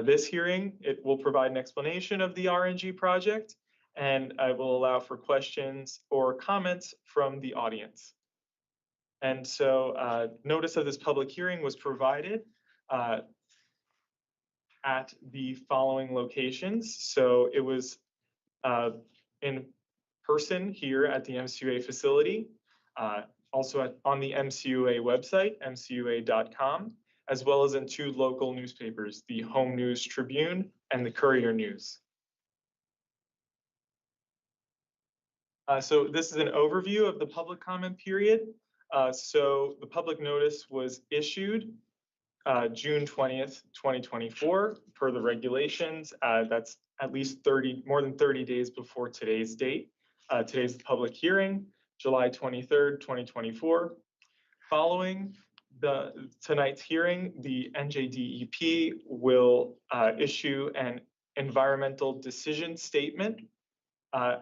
This hearing, it will provide an explanation of the RNG project, and I will allow for questions or comments from the audience. And so notice of this public hearing was provided at the following locations. So it was in person here at the MCUA facility, also on the MCUA website, mcua.com, as well as in two local newspapers, the Home News Tribune and the Courier News. So this is an overview of the public comment period. So the public notice was issued June 20th, 2024, per the regulations. That's at least more than 30 days before today's date. Today's public hearing, July 23rd, 2024. Following tonight's hearing, the NJDEP will issue an environmental decision statement,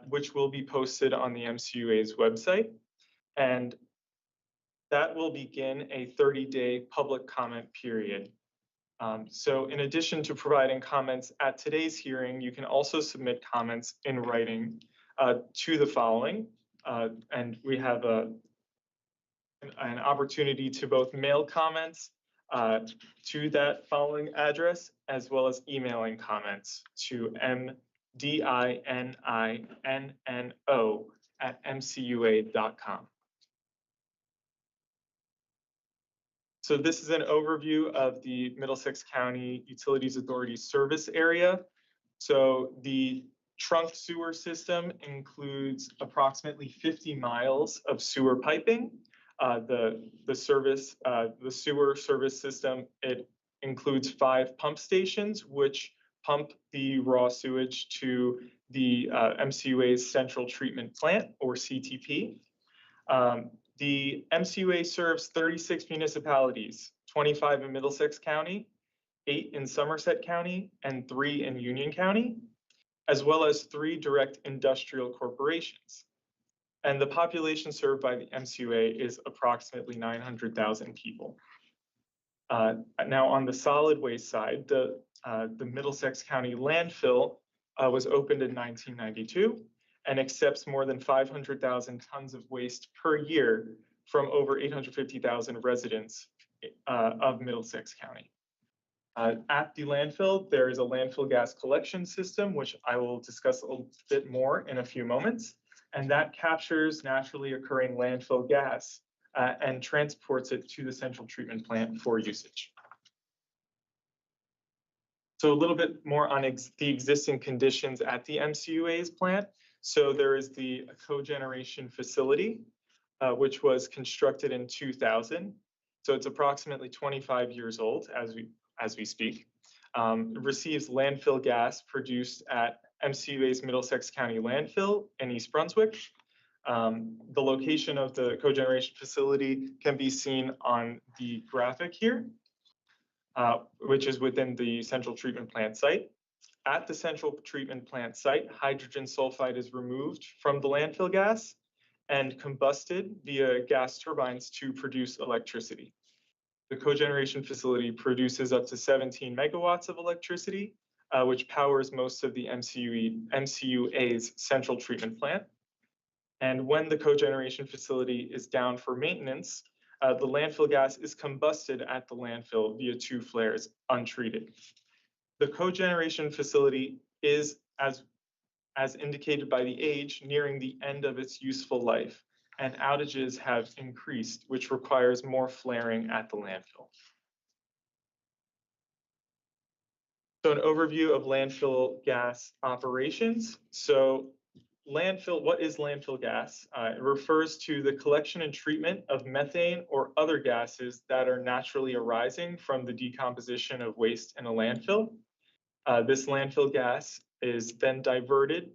which will be posted on the MCUA's website. And that will begin a 30-day public comment period. So in addition to providing comments at today's hearing, you can also submit comments in writing to the following. And we have an opportunity to both mail comments to that following address, as well as emailing comments to mdinno@mcua.com. So this is an overview of the Middlesex County Utilities Authority service area. So the trunk sewer system includes approximately 50 miles of sewer piping. The sewer service system, it includes 5 pump stations, which pump the raw sewage to the MCUA's central treatment plant, or CTP. The MCUA serves 36 municipalities, 25 in Middlesex County, 8 in Somerset County, and 3 in Union County, as well as 3 direct industrial corporations. And the population served by the MCUA is approximately 900,000 people. Now on the solid waste side, the Middlesex County landfill was opened in 1992 and accepts more than 500,000 tons of waste per year from over 850,000 residents of Middlesex County. At the landfill, there is a landfill gas collection system, which I will discuss a little bit more in a few moments, and that captures naturally occurring landfill gas and transports it to the central treatment plant for usage. So a little bit more on the existing conditions at the MCUA's plant. So there is the cogeneration facility, which was constructed in 2000. So it's approximately 25 years old as we speak. It receives landfill gas produced at MCUA's Middlesex County landfill in East Brunswick. The location of the cogeneration facility can be seen on the graphic here, which is within the central treatment plant site. At the central treatment plant site, hydrogen sulfide is removed from the landfill gas and combusted via gas turbines to produce electricity. The cogeneration facility produces up to 17 megawatts of electricity, which powers most of the MCUA's central treatment plant. And when the cogeneration facility is down for maintenance, the landfill gas is combusted at the landfill via 2 flares untreated. The cogeneration facility is, as indicated by the age, nearing the end of its useful life, and outages have increased, which requires more flaring at the landfill. So an overview of landfill gas operations. So what is landfill gas? It refers to the collection and treatment of methane or other gases that are naturally arising from the decomposition of waste in a landfill. This landfill gas is then diverted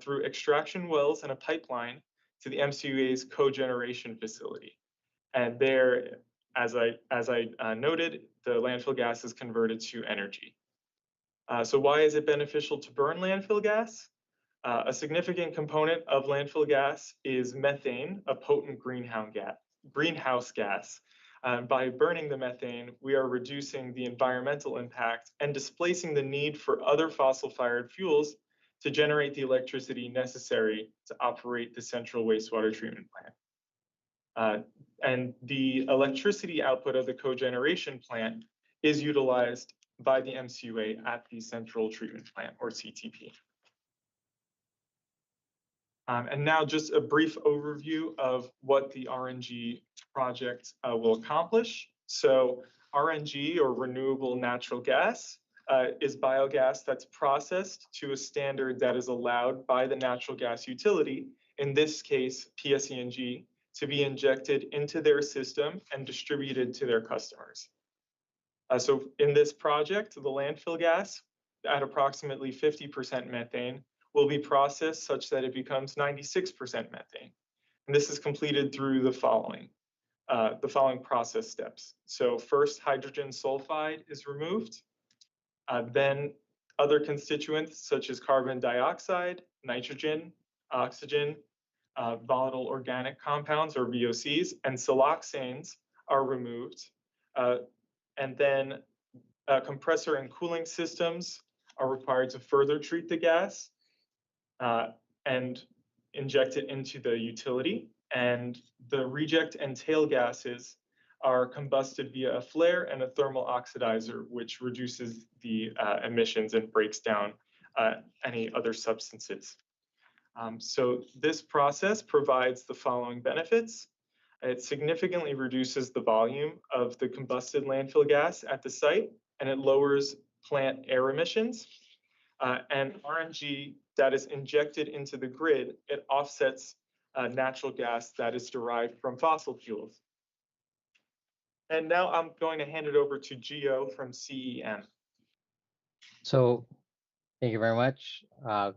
through extraction wells and a pipeline to the MCUA's cogeneration facility. And there, as I noted, the landfill gas is converted to energy. So why is it beneficial to burn landfill gas? A significant component of landfill gas is methane, a potent greenhouse gas. By burning the methane, we are reducing the environmental impact and displacing the need for other fossil-fired fuels to generate the electricity necessary to operate the central wastewater treatment plant. And the electricity output of the cogeneration plant is utilized by the MCUA at the central treatment plant, or CTP. And now just a brief overview of what the RNG project will accomplish. So RNG, or renewable natural gas, is biogas that's processed to a standard that is allowed by the natural gas utility, in this case, PSE&G, to be injected into their system and distributed to their customers. So in this project, the landfill gas at approximately 50% methane will be processed such that it becomes 96% methane. And this is completed through the following process steps. So first, hydrogen sulfide is removed. Then other constituents such as carbon dioxide, nitrogen, oxygen, volatile organic compounds, or VOCs, and siloxanes are removed. And then compressor and cooling systems are required to further treat the gas and inject it into the utility. And the reject and tail gases are combusted via a flare and a thermal oxidizer, which reduces the emissions and breaks down any other substances. So this process provides the following benefits. It significantly reduces the volume of the combusted landfill gas at the site, and it lowers plant air emissions. And RNG that is injected into the grid, it offsets natural gas that is derived from fossil fuels. And now I'm going to hand it over to Gio from CEM. So thank you very much. That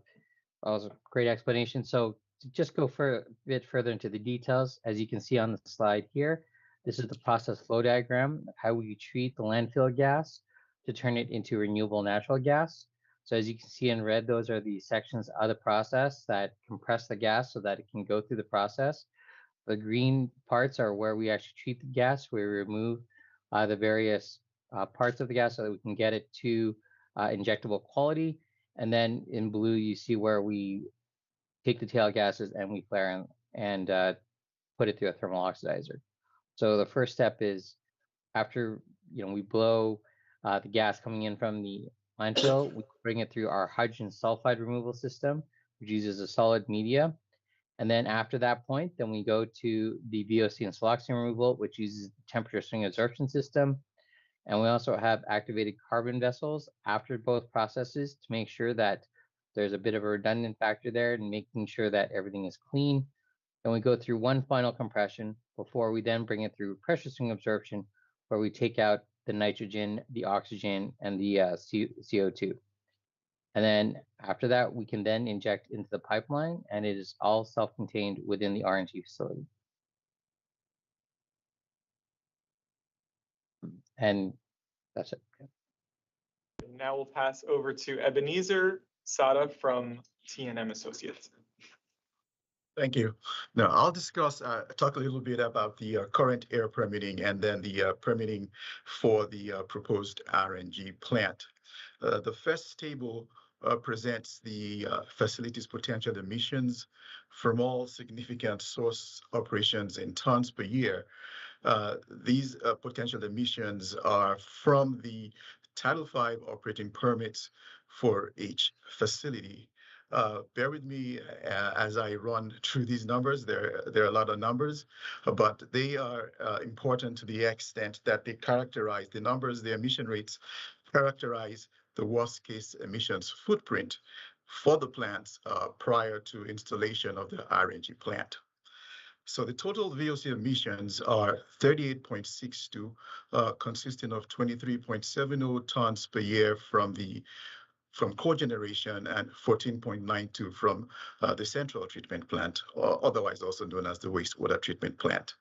was a great explanation. So to just go for a bit further into the details, as you can see on the slide here, this is the process flow diagram, how we treat the landfill gas to turn it into renewable natural gas. So as you can see in red, those are the sections of the process that compress the gas so that it can go through the process. The green parts are where we actually treat the gas. We remove the various parts of the gas so that we can get it to injectable quality. And then in blue, you see where we take the tail gases and we flare and put it through a thermal oxidizer. So the first step is after we blow the gas coming in from the landfill, we bring it through our hydrogen sulfide removal system, which uses a solid media. And then after that point, then we go to the VOC and siloxane removal, which uses the temperature swing absorption system. And we also have activated carbon vessels after both processes to make sure that there's a bit of a redundant factor there and making sure that everything is clean. Then we go through one final compression before we then bring it through pressure swing absorption, where we take out the nitrogen, the oxygen, and the CO2. And then after that, we can then inject into the pipeline, and it is all self-contained within the RNG facility. And that's it. Now we'll pass over to Ebenezer Sada from T&M Associates. Thank you. Now I'll talk a little bit about the current air permitting and then the permitting for the proposed RNG plant. The first table presents the facility's potential emissions from all significant source operations in tons per year. These potential emissions are from the Title V operating permits for each facility. Bear with me as I run through these numbers. There are a lot of numbers, but they are important to the extent that they characterize the numbers, the emission rates characterize the worst case emissions footprint for the plants prior to installation of the RNG plant. So the total VOC emissions are 38.62, consisting of 23.70 tons per year from cogeneration and 14.92 from the central treatment plant, or otherwise also known as the wastewater treatment plant.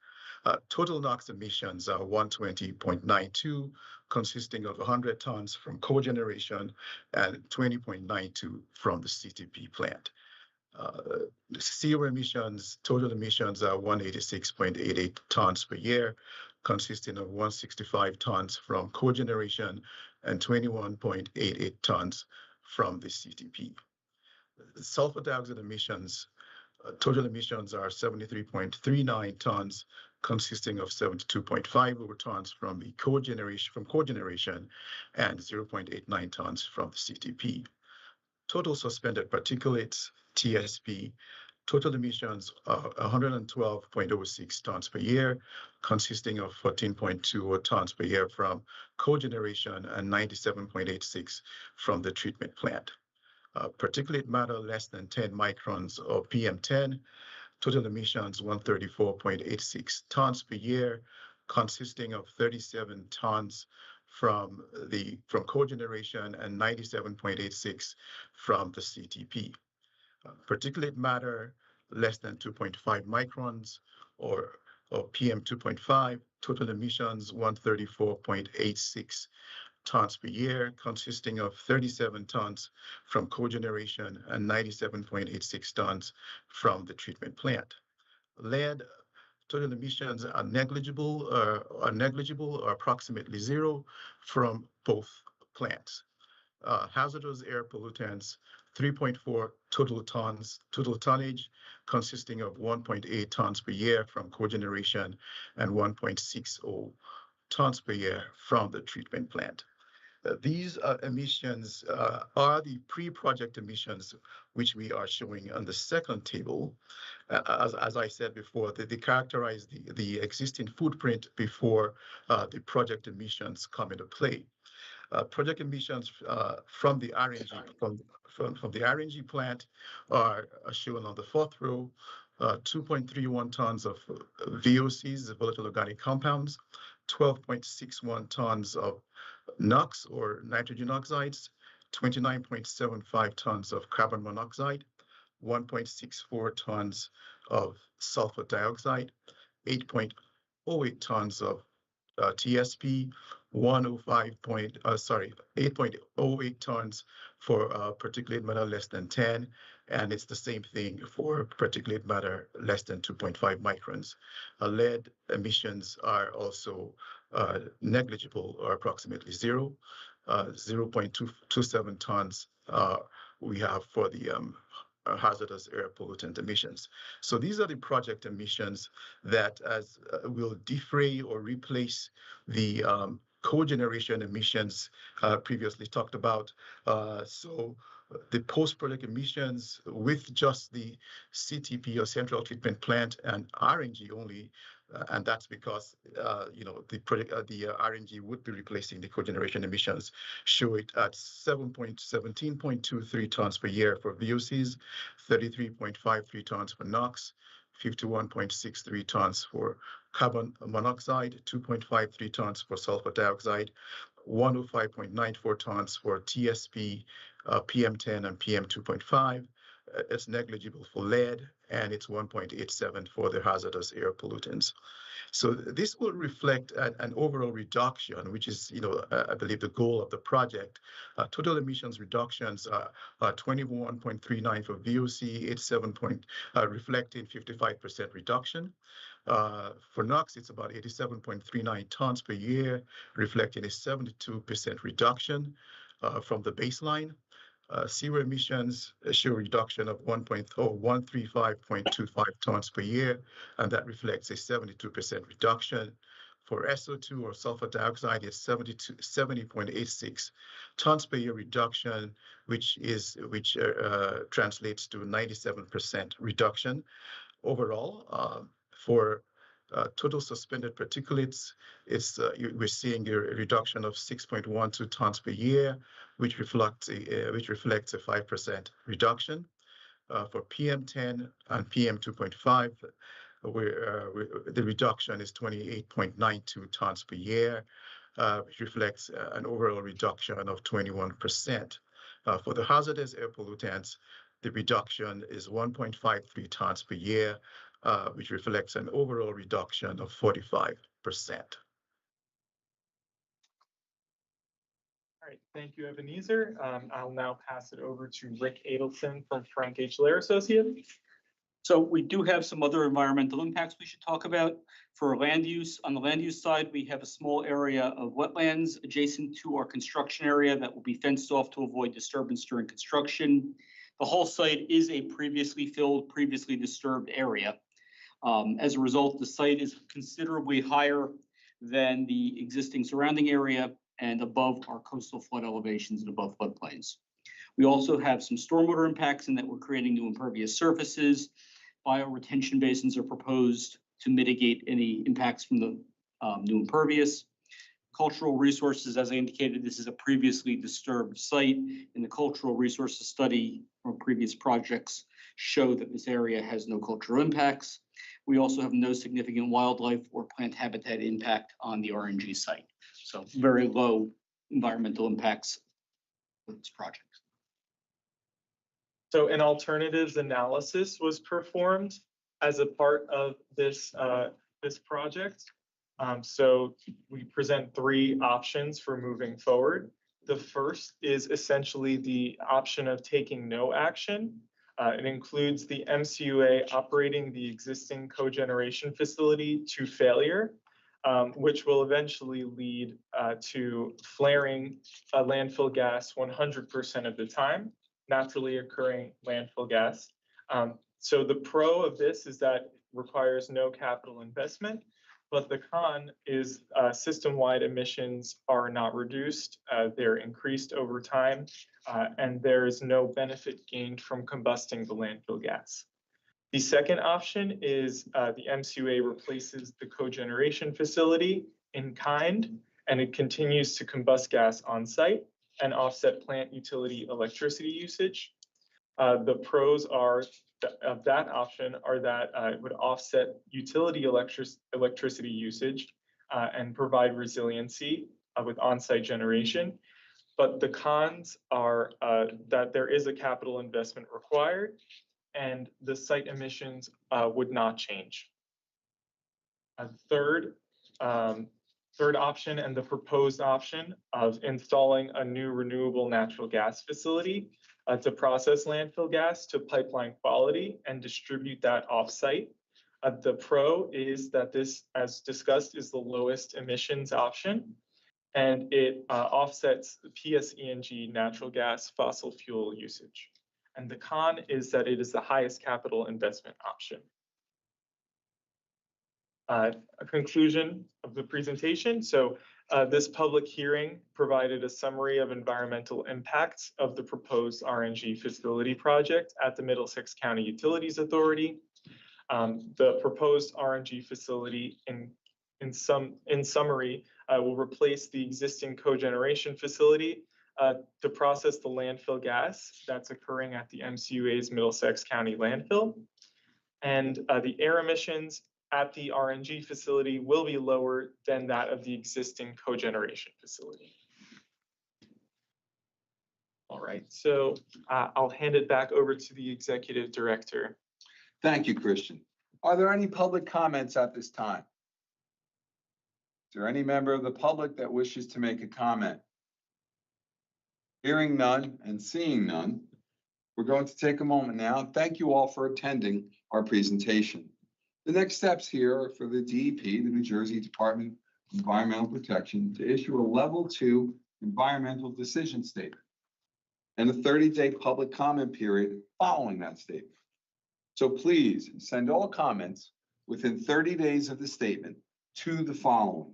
Total NOx emissions are 120.92, consisting of 100 tons from cogeneration and 20.92 from the CTP plant. CO emissions, total emissions are 186.88 tons per year, consisting of 165 tons from cogeneration and 21.88 tons from the CTP. Sulfur dioxide emissions, total emissions are 73.39 tons, consisting of 72.5 tons from cogeneration and 0.89 tons from the CTP. Total suspended particulates, TSP, total emissions are 112.06 tons per year, consisting of 14.20 tons per year from cogeneration and 97.86 from the treatment plant. Particulate matter less than 10 microns of PM10, total emissions 134.86 tons per year, consisting of 37 tons from cogeneration and 97.86 from the CTP. Particulate matter less than 2.5 microns or PM 2.5, total emissions 134.86 tons per year, consisting of 37 tons from cogeneration and 97.86 tons from the treatment plant. Lead total emissions are negligible or approximately zero from both plants. Hazardous air pollutants, 3.4 total tonnage, consisting of 1.8 tons per year from cogeneration and 1.60 tons per year from the treatment plant. These emissions are the pre-project emissions, which we are showing on the second table. As I said before, they characterize the existing footprint before the project emissions come into play. Project emissions from the RNG plant are shown on the fourth row. 2.31 tons of VOCs, volatile organic compounds, 12.61 tons of NOx or nitrogen oxides, 29.75 tons of carbon monoxide, 1.64 tons of sulfur dioxide, 8.08 tons of TSP, 8.08 tons for particulate matter less than 10, and it's the same thing for particulate matter less than 2.5 microns. Lead emissions are also negligible or approximately zero. 0.27 tons we have for the hazardous air pollutant emissions. So these are the project emissions that will defray or replace the cogeneration emissions previously talked about. So the post-project emissions with just the CTP or central treatment plant and RNG only, and that's because the RNG would be replacing the cogeneration emissions, show it at 17.23 tons per year for VOCs, 33.53 tons for NOx, 51.63 tons for carbon monoxide, 2.53 tons for sulfur dioxide, 105.94 tons for TSP, PM10 and PM2.5. It's negligible for lead, and it's 1.87 for the hazardous air pollutants. So this will reflect an overall reduction, which is, I believe the goal of the project. Total emissions reductions are 21.39 for VOC, 87 reflecting 55% reduction. For NOx, it's about 87.39 tons per year, reflecting a 72% reduction from the baseline. Zero emissions show a reduction of 135.25 tons per year, and that reflects a 72% reduction. For SO2 or sulfur dioxide, it's 70.86 tons per year reduction, which translates to 97% reduction overall. For total suspended particulates, we're seeing a reduction of 6.12 tons per year, which reflects a 5% reduction. For PM10 and PM2.5, the reduction is 28.92 tons per year, which reflects an overall reduction of 21%. For the hazardous air pollutants, the reduction is 1.53 tons per year, which reflects an overall reduction of 45%. All right, thank you, Ebenezer. I'll now pass it over to Rick Adelson from Frank H. Lair Associates. So we do have some other environmental impacts we should talk about. For land use, on the land use side, we have a small area of wetlands adjacent to our construction area that will be fenced off to avoid disturbance during construction. The whole site is a previously filled, previously disturbed area. As a result, the site is considerably higher than the existing surrounding area and above our coastal flood elevations and above floodplains. We also have some stormwater impacts in that we're creating new impervious surfaces. Bioretention basins are proposed to mitigate any impacts from the new impervious. Cultural resources, as I indicated, this is a previously disturbed site, and the cultural resources study from previous projects show that this area has no cultural impacts. We also have no significant wildlife or plant habitat impact on the RNG site. So very low environmental impacts with this project. So an alternatives analysis was performed as a part of this, this project. So we present 3 options for moving forward. The first is essentially the option of taking no action. It includes the MCUA operating the existing cogeneration facility to failure, which will eventually lead to flaring landfill gas 100% of the time, naturally occurring landfill gas. So the pro of this is that it requires no capital investment, but the con is system-wide emissions are not reduced. They're increased over time, and there is no benefit gained from combusting the landfill gas. The second option is the MCUA replaces the cogeneration facility in kind, and it continues to combust gas on site and offset plant utility electricity usage. The pros of that option are that it would offset utility electricity usage and provide resiliency with on-site generation. But the cons are that there is a capital investment required and the site emissions would not change. Third option and the proposed option of installing a new renewable natural gas facility to process landfill gas to pipeline quality and distribute that offsite. The pro is that this, as discussed, is the lowest emissions option, and it offsets the PSE&G natural gas fossil fuel usage. And the con is that it is the highest capital investment option. A conclusion of the presentation. So this public hearing provided a summary of environmental impacts of the proposed RNG facility project at the Middlesex County Utilities Authority. The proposed RNG facility in summary will replace the existing cogeneration facility to process the landfill gas that's occurring at the MCUA's Middlesex County landfill. And the air emissions at the RNG facility will be lower than that of the existing cogeneration facility. All right, so I'll hand it back over to the executive director. Thank you, Christian. Are there any public comments at this time? Is there any member of the public that wishes to make a comment? Hearing none and seeing none, we're going to take a moment now and thank you all for attending our presentation. The next steps here are for the DEP, the New Jersey Department of Environmental Protection, to issue a level 2 environmental decision statement and a 30-day public comment period following that statement. So please send all comments within 30 days of the statement to the following.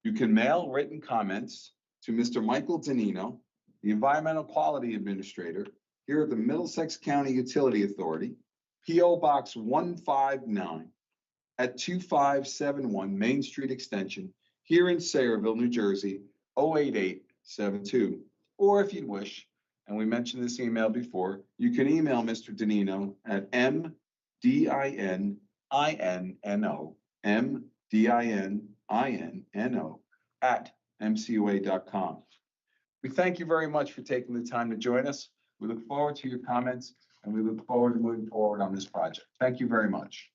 You can mail written comments to Mr. Michael Danino, the Environmental Quality Administrator here at the Middlesex County Utility Authority, P.O. Box 159 at 2571 Main Street Extension here in Sayreville, New Jersey, 08872. Or if you wish, and we mentioned this email before, you can email Mr. Danino at mdinno@mcua.com. We thank you very much for taking the time to join us. We look forward to your comments, and we look forward to moving forward on this project. Thank you very much.